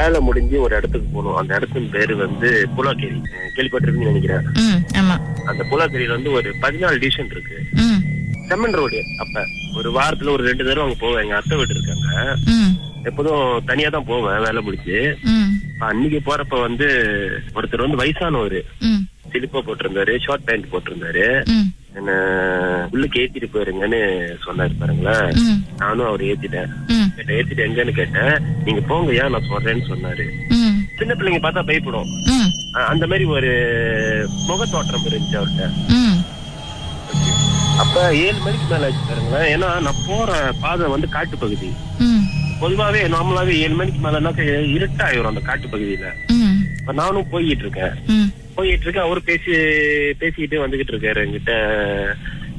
வேலை முடிஞ்சு ஒரு இடத்துக்கு போகணும். அந்த இடத்தின் பேரு வந்து புலாக்கேரி. கேள்விப்பட்டிருக்கீங்கன்னு நினைக்கிறேன். ஆமா. அந்த புலாக்கேரியில வந்து ஒரு 14 டிவிஷன் இருக்கு. செம்மன் ரோடு. அப்ப ஒரு வாரத்துல ஒரு 2 தடவை அங்க போவேன். எங்க அத்தை வீட்டு இருக்காங்க. எப்போதும் தனியா தான் போவேன் வேலை முடிச்சு. அன்னைக்கு போறப்ப வந்து ஒருத்தர் வந்து வயசானவரு, சிலிப்பா போட்டிருந்தாரு, ஷார்ட் பேண்ட் போட்டிருந்தாரு. என்ன உள்ளுக்கு ஏத்திட்டு போயிருங்கன்னு சொன்னாரு பாருங்களேன். நானும் அவர் ஏத்திட்டேன். ஏத்திட்டு எங்கன்னு கேட்டேன். நீங்க போங்க, ஏன் நான் சொல்றேன்னு சொன்னாரு. சின்ன பிள்ளைங்க பார்த்தா பயப்படும். அந்த மாதிரி ஒரு முகத்தோற்றம் இருந்துச்சு அவர்கிட்ட. அப்ப 7 மணிக்கு மேல ஆச்சு பாருங்களேன். ஏன்னா நான் போற பாதை வந்து காட்டு பகுதி. பொதுவாவே நார்மலாவே 7 மணிக்கு மேலனாக்க இருட்டாயிரும் அந்த காட்டு பகுதியில. இப்ப நானும் போயிட்டு இருக்கேன். அவரு பேசிக்கிட்டு வந்துகிட்டு இருக்காரு என்கிட்ட.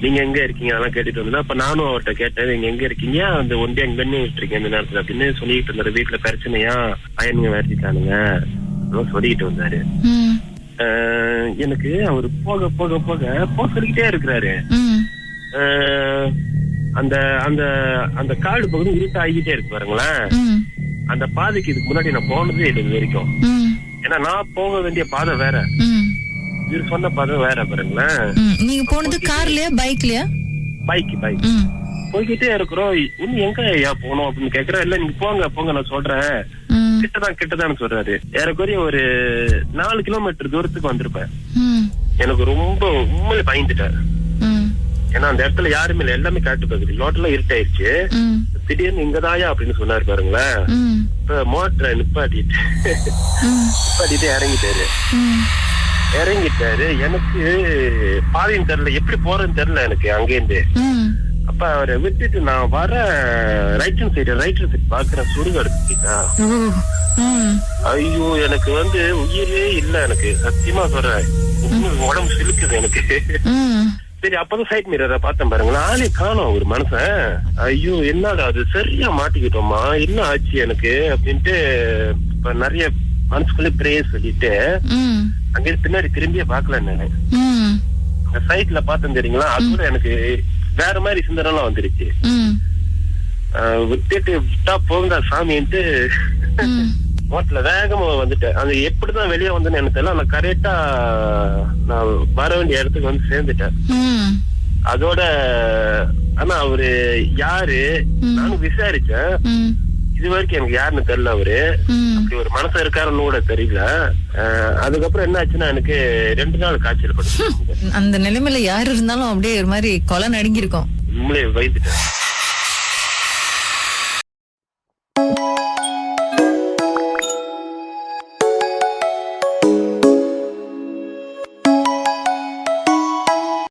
நீங்க எங்க இருக்கீங்க அதெல்லாம் கேட்டுட்டு வந்தா. அப்ப நானும் அவர்கிட்ட கேட்டேன், நீங்க எங்க இருக்கீங்க, அந்த ஒன்றே எங்க இருக்கீங்க இந்த நேரத்துல அப்படின்னு சொல்லிட்டு இருந்தாரு. வீட்டுல பிரச்சனையா, பையனுங்க வேர்த்திட்டானுங்க அதெல்லாம் சொல்லிக்கிட்டு வந்தாரு. எனக்கு அவரு போக போக போக சொல்லிக்கிட்டே இருக்கிறாரு. அந்த அந்த அந்த காடு பகுதி இருட்டு ஆகிட்டே இருக்கு பாருங்களேன். அந்த பாதைக்கு இதுக்கு முன்னாடி நான் போனதே இல்லை இது வரைக்கும். ஏன்னா நான் போக வேண்டிய பாதை வேற, இவர் சொன்ன பாதை வேற பாருங்களேன். நீங்க போனது கார்லயா பைக்லயா? பைக். போய்கிட்டே இருக்கிறோம். இன்னும் எங்க ஐயா போனோம் அப்படின்னு கேக்குறேன். இல்ல நீங்க போங்க நான் சொல்றேன். கிட்டதான் சொல்றாரு. ஏறக்குறைய ஒரு 4 கிலோமீட்டர் தூரத்துக்கு வந்திருப்பேன். எனக்கு ரொம்ப உண்மையில பயந்துட்டேன். ஏன்னா அந்த இடத்துல யாருமே இல்ல, எல்லாமே காட்டு பகுதி. ரோட்டெல்லாம் இருட்டாயிருச்சு. திடீர்னு இங்கதாயா அப்படின்னு சொன்னாரு பாருங்களேன். இப்ப மோட்டரை நிப்பாட்டிட்டு இறங்கிட்டாரு. எனக்கு பாதையும் தெரியல, எப்படி போறதுன்னு தெரியல எனக்கு அங்கேருந்து. அப்ப அவரை விட்டுட்டு நான் வர ரைட் ஹேண்ட் சைடு பாக்குறேன். சுடுகாடு கிட்டா. ஐயோ எனக்கு வந்து உயிரே இல்ல. எனக்கு சத்தியமா சொல்றேன், உடம்பு சிலுக்குது எனக்கு. சரி அப்பதான் சைட் மிரரை பார்த்தேன் பாருங்களேன். ஆளே காணோம் ஒரு மனுஷன். ஐயோ என்னடா அது, சரியா மாட்டிக்கிட்டோமா, என்ன ஆச்சு எனக்கு அப்படின்ட்டு இப்ப நிறைய மனசுக்குள்ளே பிரேயர் சொல்லிட்டு அங்க பின்னாடி திரும்பியே பாக்கல. நானு சைட்ல பார்த்தேன் தெரியுங்களா, அதோட எனக்கு வேற மாதிரி சிந்தனை எல்லாம் வந்துருச்சு. விட்டுட்டு விட்டா போகுதா சாமின்ட்டு ஹோட்டல வேகமா வந்துட்டேன். அது எப்படிதான் வெளியே வந்தேன்னு எனக்கு தெரியல. நான் கரெக்டா நான் வர வேண்டிய இடத்துக்கு வந்து சேர்ந்துட்டேன். அதோட ஆனா அவரு யாரு நானும் விசாரிச்சேன். இது வரைக்கும் எனக்கு யாருன்னு தெரியல. அவரு அப்படி ஒரு மனசு இருக்காருன்னு கூட தெரியல. அதுக்கப்புறம் என்ன ஆச்சுன்னா எனக்கு 2 நாள் காய்ச்சல் படுத்து. அந்த நிலைமையில யாரு இருந்தாலும் அப்படியே ஒரு மாதிரி கொலை நடுங்கி இருக்கும். உண்மையிலே வைத்துட்டேன்.